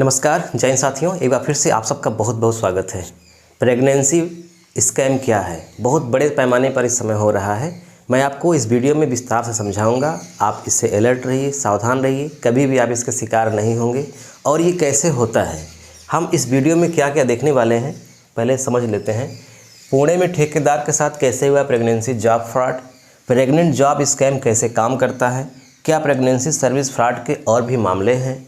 नमस्कार जैन साथियों, एक बार फिर से आप सबका बहुत बहुत स्वागत है। प्रेगनेंसी स्कैम क्या है, बहुत बड़े पैमाने पर इस समय हो रहा है। मैं आपको इस वीडियो में विस्तार से समझाऊंगा। आप इससे अलर्ट रहिए, सावधान रहिए, कभी भी आप इसके शिकार नहीं होंगे। और ये कैसे होता है, हम इस वीडियो में क्या क्या देखने वाले हैं, पहले समझ लेते हैं। पुणे में ठेकेदार के साथ कैसे हुआ pregnancy job fraud, pregnant job scam कैसे काम करता है, क्या प्रेगनेंसी सर्विस फ्रॉड के और भी मामले हैं,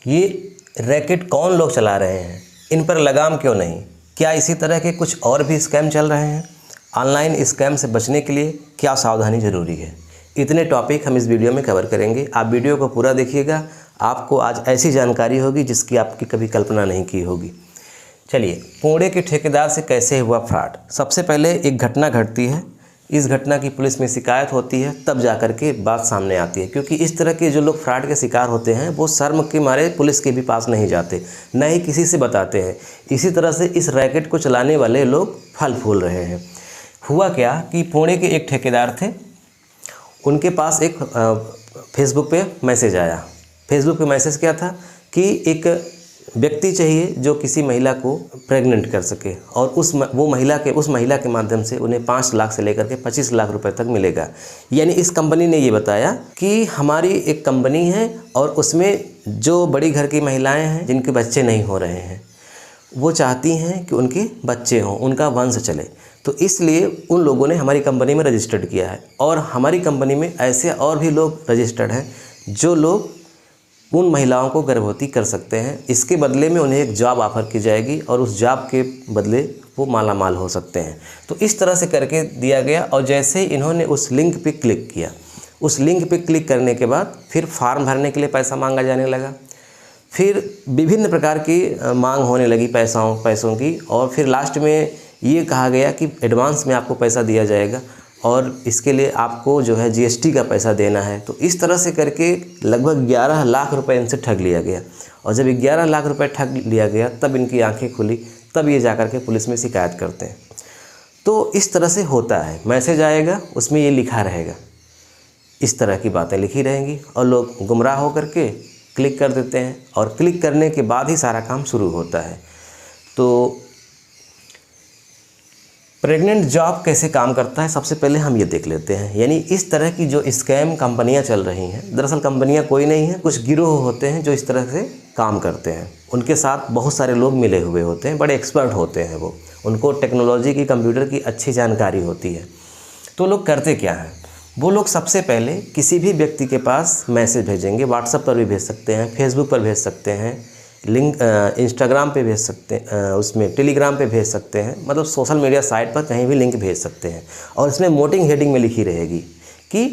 ये रैकेट कौन लोग चला रहे हैं, इन पर लगाम क्यों नहीं, क्या इसी तरह के कुछ और भी स्कैम चल रहे हैं, ऑनलाइन स्कैम से बचने के लिए क्या सावधानी ज़रूरी है। इतने टॉपिक हम इस वीडियो में कवर करेंगे। आप वीडियो को पूरा देखिएगा, आपको आज ऐसी जानकारी होगी जिसकी आपकी कभी कल्पना नहीं की होगी। चलिए, पुणे के ठेकेदार से कैसे हुआ फ्रॉड। सबसे पहले एक घटना घटती है, इस घटना की पुलिस में शिकायत होती है, तब जाकर के बात सामने आती है। क्योंकि इस तरह के जो लोग फ्रॉड के शिकार होते हैं वो शर्म के मारे पुलिस के भी पास नहीं जाते, न ही किसी से बताते हैं। इसी तरह से इस रैकेट को चलाने वाले लोग फल फूल रहे हैं। हुआ क्या कि पुणे के एक ठेकेदार थे, उनके पास एक फेसबुक पे मैसेज आया। फेसबुक पे मैसेज क्या था कि एक व्यक्ति चाहिए जो किसी महिला को प्रेग्नेंट कर सके, और उस महिला के माध्यम से उन्हें 5 लाख से लेकर के 25 लाख रुपए तक मिलेगा। यानी इस कंपनी ने ये बताया कि हमारी एक कंपनी है और उसमें जो बड़ी घर की महिलाएं हैं जिनके बच्चे नहीं हो रहे हैं, वो चाहती हैं कि उनके बच्चे हों, उनका वंश चले। तो इसलिए उन लोगों ने हमारी कंपनी में रजिस्टर्ड किया है, और हमारी कंपनी में ऐसे और भी लोग रजिस्टर्ड हैं जो लोग उन महिलाओं को गर्भवती कर सकते हैं। इसके बदले में उन्हें एक जॉब ऑफ़र की जाएगी और उस जॉब के बदले वो माला माल हो सकते हैं। तो इस तरह से करके दिया गया, और जैसे ही इन्होंने उस लिंक पे क्लिक किया, उस लिंक पे क्लिक करने के बाद फिर फॉर्म भरने के लिए पैसा मांगा जाने लगा। फिर विभिन्न प्रकार की मांग होने लगी पैसों की, और फिर लास्ट में ये कहा गया कि एडवांस में आपको पैसा दिया जाएगा और इसके लिए आपको जो है जीएसटी का पैसा देना है। तो इस तरह से करके लगभग 11 लाख रुपए इनसे ठग लिया गया। और जब 11 लाख रुपए ठग लिया गया तब इनकी आंखें खुली, तब ये जाकर के पुलिस में शिकायत करते हैं। तो इस तरह से होता है, मैसेज आएगा, उसमें ये लिखा रहेगा, इस तरह की बातें लिखी रहेंगी, और लोग गुमराह होकर के क्लिक कर देते हैं, और क्लिक करने के बाद ही सारा काम शुरू होता है। तो प्रेग्नेंट जॉब कैसे काम करता है, सबसे पहले हम ये देख लेते हैं। यानी इस तरह की जो स्कैम कंपनियां चल रही हैं, दरअसल कंपनियां कोई नहीं है, कुछ गिरोह होते हैं जो इस तरह से काम करते हैं। उनके साथ बहुत सारे लोग मिले हुए होते हैं, बड़े एक्सपर्ट होते हैं वो, उनको टेक्नोलॉजी की, कंप्यूटर की अच्छी जानकारी होती है। तो लोग करते क्या हैं, वो लोग सबसे पहले किसी भी व्यक्ति के पास मैसेज भेजेंगे, व्हाट्सएप पर भी भेज सकते हैं, फेसबुक पर भेज सकते हैं, लिंक इंस्टाग्राम पे भेज सकते हैं, उसमें टेलीग्राम पे भेज सकते हैं, मतलब सोशल मीडिया साइट पर कहीं भी लिंक भेज सकते हैं। और इसमें मोटिंग हेडिंग में लिखी रहेगी कि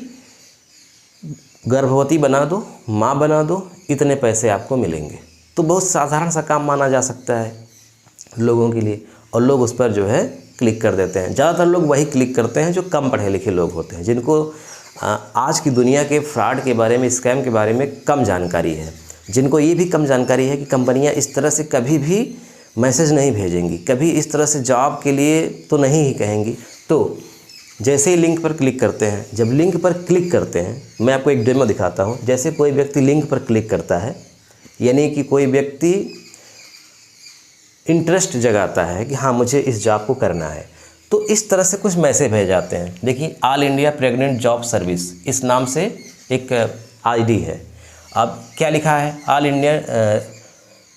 गर्भवती बना दो, माँ बना दो, इतने पैसे आपको मिलेंगे। तो बहुत साधारण सा काम माना जा सकता है लोगों के लिए, और लोग उस पर जो है क्लिक कर देते हैं। ज़्यादातर लोग वही क्लिक करते हैं जो कम पढ़े लिखे लोग होते हैं, जिनको आज की दुनिया के फ्रॉड के बारे में, स्कैम के बारे में कम जानकारी है, जिनको ये भी कम जानकारी है कि कंपनियां इस तरह से कभी भी मैसेज नहीं भेजेंगी, कभी इस तरह से जॉब के लिए तो नहीं ही कहेंगी। तो जैसे ही लिंक पर क्लिक करते हैं, जब लिंक पर क्लिक करते हैं, मैं आपको एक डेमो दिखाता हूं। जैसे कोई व्यक्ति लिंक पर क्लिक करता है, यानी कि कोई व्यक्ति इंटरेस्ट जगाता है कि हाँ मुझे इस जॉब को करना है, तो इस तरह से कुछ मैसेज भेज जाते हैं। देखिए, all India pregnant job service, इस नाम से एक आईडी है। अब क्या लिखा है, ऑल इंडिया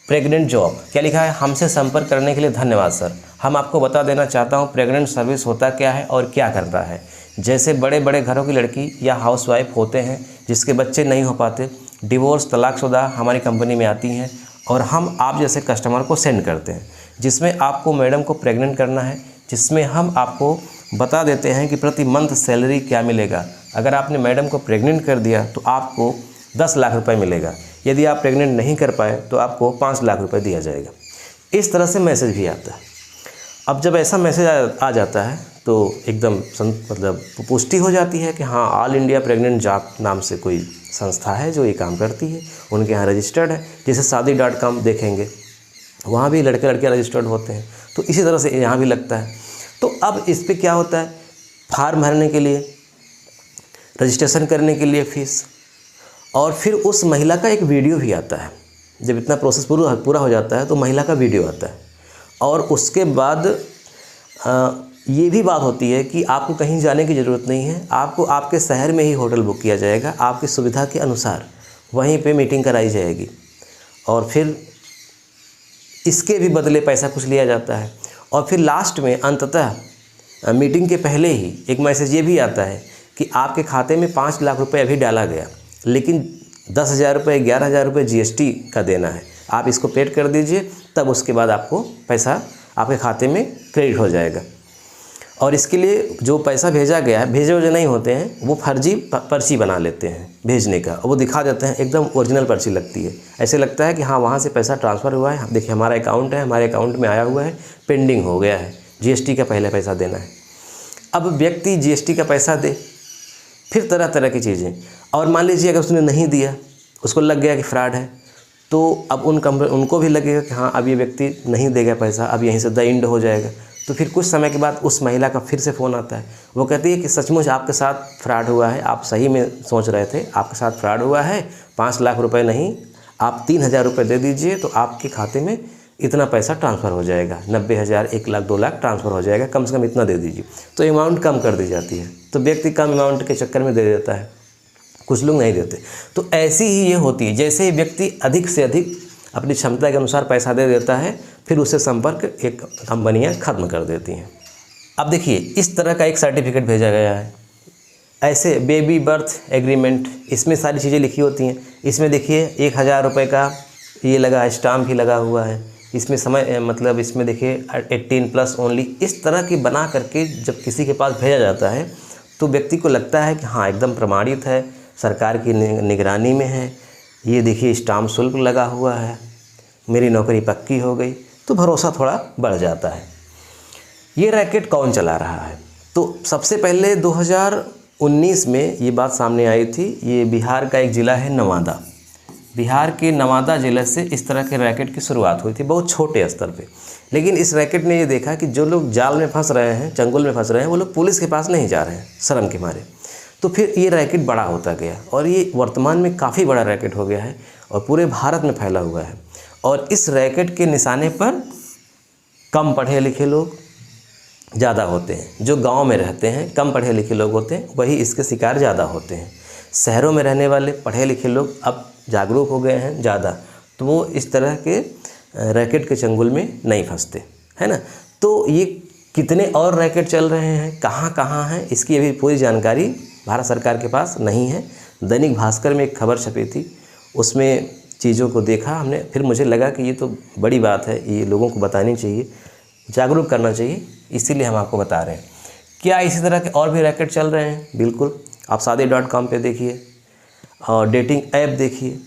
प्रेग्नेंट जॉब, क्या लिखा है, हमसे संपर्क करने के लिए धन्यवाद सर। हम आपको बता देना चाहता हूँ प्रेग्नेंट सर्विस होता क्या है और क्या करता है। जैसे बड़े बड़े घरों की लड़की या हाउसवाइफ होते हैं जिसके बच्चे नहीं हो पाते, डिवोर्स, तलाकशुदा हमारी कंपनी में आती हैं, और हम आप जैसे कस्टमर को सेंड करते हैं, जिसमें आपको मैडम को प्रेग्नेंट करना है, जिसमें हम आपको बता देते हैं कि प्रति मंथ सैलरी क्या मिलेगा। अगर आपने मैडम को प्रेग्नेंट कर दिया तो आपको 10 लाख रुपए मिलेगा, यदि आप प्रेग्नेंट नहीं कर पाए तो आपको 5 लाख रुपए दिया जाएगा। इस तरह से मैसेज भी आता है। अब जब ऐसा मैसेज आ जाता है तो एकदम मतलब पुष्टि हो जाती है कि हाँ, ऑल इंडिया प्रेग्नेंट जॉब नाम से कोई संस्था है जो ये काम करती है, उनके यहाँ रजिस्टर्ड है। जैसे शादी.com देखेंगे, वहाँ भी लड़के लड़कियाँ रजिस्टर्ड होते हैं, तो इसी तरह से यहाँ भी लगता है। तो अब इस पर क्या होता है, फॉर्म भरने के लिए, रजिस्ट्रेशन करने के लिए फ़ीस, और फिर उस महिला का एक वीडियो भी आता है। जब इतना प्रोसेस पूरा हो जाता है तो महिला का वीडियो आता है, और उसके बाद ये भी बात होती है कि आपको कहीं जाने की ज़रूरत नहीं है, आपको आपके शहर में ही होटल बुक किया जाएगा, आपकी सुविधा के अनुसार वहीं पे मीटिंग कराई जाएगी, और फिर इसके भी बदले पैसा कुछ लिया जाता है। और फिर लास्ट में अंततः मीटिंग के पहले ही एक मैसेज ये भी आता है कि आपके खाते में 5 लाख रुपए अभी डाला गया, लेकिन 10,000 रुपये 11,000 रुपये GST का देना है, आप इसको पेड कर दीजिए, तब उसके बाद आपको पैसा आपके खाते में क्रेडिट हो जाएगा। और इसके लिए जो पैसा भेजा गया है, भेजे जो नहीं होते हैं, वो फर्जी पर्ची बना लेते हैं भेजने का, और वो दिखा देते हैं, एकदम ओरिजिनल पर्ची लगती है। ऐसे लगता है कि हाँ वहाँ से पैसा ट्रांसफ़र हुआ है, देखिए हमारा अकाउंट है, हमारे अकाउंट में आया हुआ है, पेंडिंग हो गया है, GST का पहले पैसा देना है। अब व्यक्ति GST का पैसा दे, फिर तरह तरह की चीज़ें, और मान लीजिए अगर उसने नहीं दिया, उसको लग गया कि फ्रॉड है, तो अब उनको भी लगेगा कि हाँ अब ये व्यक्ति नहीं देगा पैसा, अब यहीं से द एंड हो जाएगा। तो फिर कुछ समय के बाद उस महिला का फिर से फ़ोन आता है, वो कहती है कि सचमुच आपके साथ फ्रॉड हुआ है, आप सही में सोच रहे थे, आपके साथ फ्रॉड हुआ है, 5 लाख रुपए नहीं, आप 3,000 रुपये दे दीजिए तो आपके खाते में इतना पैसा ट्रांसफ़र हो जाएगा, 90,000, 1 लाख, 2 लाख ट्रांसफ़र हो जाएगा, कम से कम इतना दे दीजिए। तो अमाउंट कम कर दी जाती है, तो व्यक्ति कम अमाउंट के चक्कर में दे देता है, कुछ लोग नहीं देते। तो ऐसी ही ये होती है, जैसे ही व्यक्ति अधिक से अधिक अपनी क्षमता के अनुसार पैसा दे देता है, फिर उससे संपर्क एक कंपनियां ख़त्म कर देती हैं। अब देखिए इस तरह का एक सर्टिफिकेट भेजा गया है, ऐसे बेबी बर्थ एग्रीमेंट, इसमें सारी चीज़ें लिखी होती हैं। इसमें देखिए 1,000 रुपये का ये लगा, स्टाम्प भी लगा हुआ है, इसमें समय मतलब इसमें देखिए 18+ ओनली, इस तरह की बना करके जब किसी के पास भेजा जाता है तो व्यक्ति को लगता है कि हाँ एकदम प्रमाणित है, सरकार की निगरानी में है, ये देखिए स्टाम्प शुल्क लगा हुआ है, मेरी नौकरी पक्की हो गई, तो भरोसा थोड़ा बढ़ जाता है। ये रैकेट कौन चला रहा है? तो सबसे पहले 2019 में ये बात सामने आई थी। ये बिहार का एक ज़िला है नवादा, बिहार के नवादा ज़िले से इस तरह के रैकेट की शुरुआत हुई थी, बहुत छोटे स्तर पे। लेकिन इस रैकेट ने ये देखा कि जो लोग जाल में फंस रहे हैं, चंगुल में फंस रहे हैं, वो लोग पुलिस के पास नहीं जा रहे हैं शर्म के मारे। तो फिर ये रैकेट बड़ा होता गया, और ये वर्तमान में काफ़ी बड़ा रैकेट हो गया है और पूरे भारत में फैला हुआ है। और इस रैकेट के निशाने पर कम पढ़े लिखे लोग ज़्यादा होते हैं, जो गांव में रहते हैं कम पढ़े लिखे लोग होते हैं, वही इसके शिकार ज़्यादा होते हैं। शहरों में रहने वाले पढ़े लिखे लोग अब जागरूक हो गए हैं ज़्यादा, तो वो इस तरह के रैकेट के चंगुल में नहीं फंसते, है ना। तो ये कितने और रैकेट चल रहे हैं, कहाँ कहाँ हैं, इसकी अभी पूरी जानकारी भारत सरकार के पास नहीं है। दैनिक भास्कर में एक खबर छपी थी, उसमें चीज़ों को देखा हमने, फिर मुझे लगा कि ये तो बड़ी बात है, ये लोगों को बतानी चाहिए, जागरूक करना चाहिए, इसीलिए हम आपको बता रहे हैं। क्या इसी तरह के और भी रैकेट चल रहे हैं? बिल्कुल, आप शादी.com पे देखिए, और डेटिंग ऐप देखिए,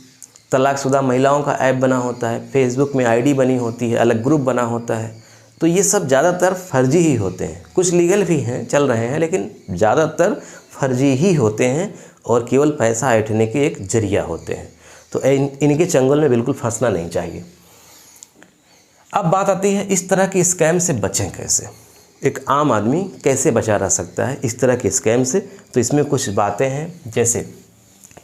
तलाकशुदा महिलाओं का ऐप बना होता है, फेसबुक में ID बनी होती है, अलग ग्रुप बना होता है। तो ये सब ज़्यादातर फर्जी ही होते हैं, कुछ लीगल भी हैं, चल रहे हैं, लेकिन ज़्यादातर फर्जी ही होते हैं और केवल पैसा ऐंठने के एक जरिया होते हैं। तो इनके चंगुल में बिल्कुल फंसना नहीं चाहिए। अब बात आती है इस तरह के स्कैम से बचें कैसे, एक आम आदमी कैसे बचा रह सकता है इस तरह के स्कैम से। तो इसमें कुछ बातें हैं, जैसे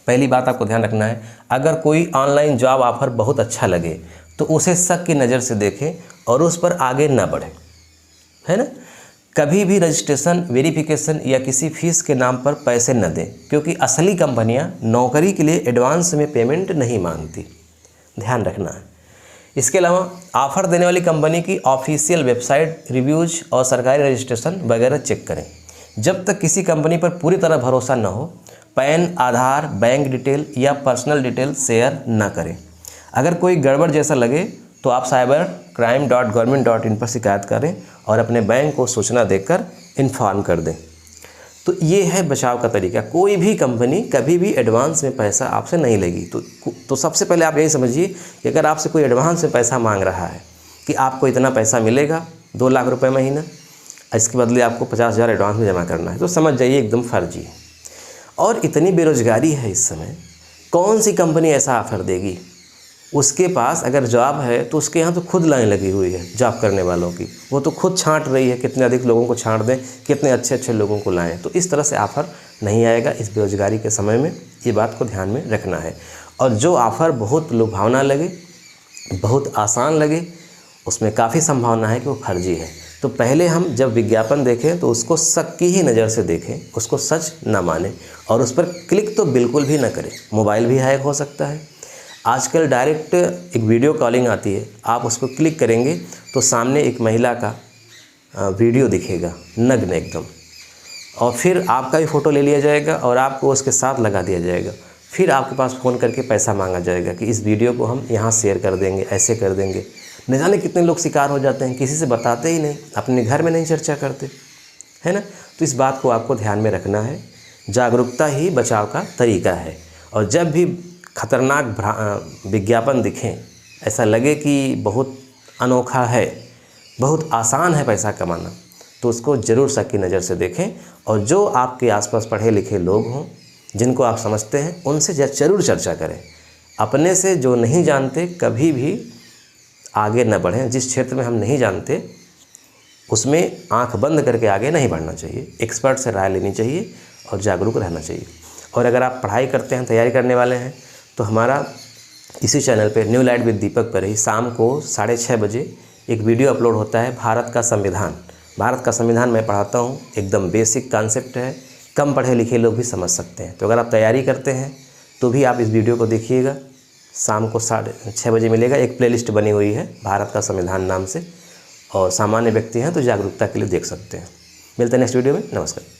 पहली बात आपको ध्यान रखना है, अगर कोई ऑनलाइन जॉब ऑफ़र बहुत अच्छा लगे तो उसे शक की नज़र से देखें और उस पर आगे ना बढ़ें, है ना। कभी भी रजिस्ट्रेशन, वेरिफिकेशन या किसी फीस के नाम पर पैसे न दें, क्योंकि असली कंपनियां नौकरी के लिए एडवांस में पेमेंट नहीं मांगती, ध्यान रखना है। इसके अलावा ऑफ़र देने वाली कंपनी की ऑफिशियल वेबसाइट, रिव्यूज़ और सरकारी रजिस्ट्रेशन वगैरह चेक करें। जब तक किसी कंपनी पर पूरी तरह भरोसा न हो, पैन, आधार, बैंक डिटेल या पर्सनल डिटेल शेयर न करें। अगर कोई गड़बड़ जैसा लगे तो आप cybercrime.government.in पर शिकायत करें और अपने बैंक को सूचना देकर इन्फॉर्म कर दें। तो ये है बचाव का तरीका। कोई भी कंपनी कभी भी एडवांस में पैसा आपसे नहीं लेगी। तो सबसे पहले आप यही समझिए कि अगर आपसे कोई एडवांस में पैसा मांग रहा है कि आपको इतना पैसा मिलेगा, 2 लाख रुपए महीना, इसके बदले आपको 50,000 एडवांस में जमा करना है, तो समझ जाइए एकदम फर्जी है। और इतनी बेरोजगारी है इस समय, कौन सी कंपनी ऐसा ऑफ़र देगी? उसके पास अगर जॉब है तो उसके यहाँ तो खुद लाइन लगी हुई है जॉब करने वालों की, वो तो खुद छांट रही है कितने अधिक लोगों को छांट दें, कितने अच्छे अच्छे लोगों को लाएं। तो इस तरह से ऑफ़र नहीं आएगा इस बेरोजगारी के समय में, ये बात को ध्यान में रखना है। और जो ऑफ़र बहुत लुभावना लगे, बहुत आसान लगे, उसमें काफ़ी संभावना है कि वो फर्जी है। तो पहले हम जब विज्ञापन देखें तो उसको शक की ही नज़र से देखें, उसको सच ना मानें और उस पर क्लिक तो बिल्कुल भी ना करें। मोबाइल भी हैक हो सकता है। आजकल डायरेक्ट एक वीडियो कॉलिंग आती है, आप उसको क्लिक करेंगे तो सामने एक महिला का वीडियो दिखेगा नग्न एकदम, और फिर आपका भी फ़ोटो ले लिया जाएगा और आपको उसके साथ लगा दिया जाएगा। फिर आपके पास फ़ोन करके पैसा मांगा जाएगा कि इस वीडियो को हम यहाँ शेयर कर देंगे, ऐसे कर देंगे। न जाने कितने लोग शिकार हो जाते हैं, किसी से बताते ही नहीं, अपने घर में नहीं चर्चा करते, है ना। तो इस बात को आपको ध्यान में रखना है। जागरूकता ही बचाव का तरीका है। और जब भी खतरनाक विज्ञापन दिखें, ऐसा लगे कि बहुत अनोखा है, बहुत आसान है पैसा कमाना, तो उसको ज़रूर शक की नज़र से देखें। और जो आपके आसपास पढ़े लिखे लोग हों, जिनको आप समझते हैं, उनसे ज़रूर चर्चा करें। अपने से जो नहीं जानते कभी भी आगे न बढ़ें। जिस क्षेत्र में हम नहीं जानते उसमें आंख बंद करके आगे नहीं बढ़ना चाहिए। एक्सपर्ट से राय लेनी चाहिए और जागरूक रहना चाहिए। और अगर आप पढ़ाई करते हैं, तैयारी करने वाले हैं, तो हमारा इसी चैनल पे न्यू लाइट विद दीपक पर ही शाम को 6:30 बजे एक वीडियो अपलोड होता है, भारत का संविधान। भारत का संविधान मैं पढ़ाता हूँ, एकदम बेसिक कॉन्सेप्ट है, कम पढ़े लिखे लोग भी समझ सकते हैं। तो अगर आप तैयारी करते हैं तो भी आप इस वीडियो को देखिएगा। शाम को 6:30 बजे मिलेगा। एक प्लेलिस्ट बनी हुई है भारत का संविधान नाम से, और सामान्य व्यक्ति हैं तो जागरूकता के लिए देख सकते हैं। मिलते हैं नेक्स्ट वीडियो में। नमस्कार।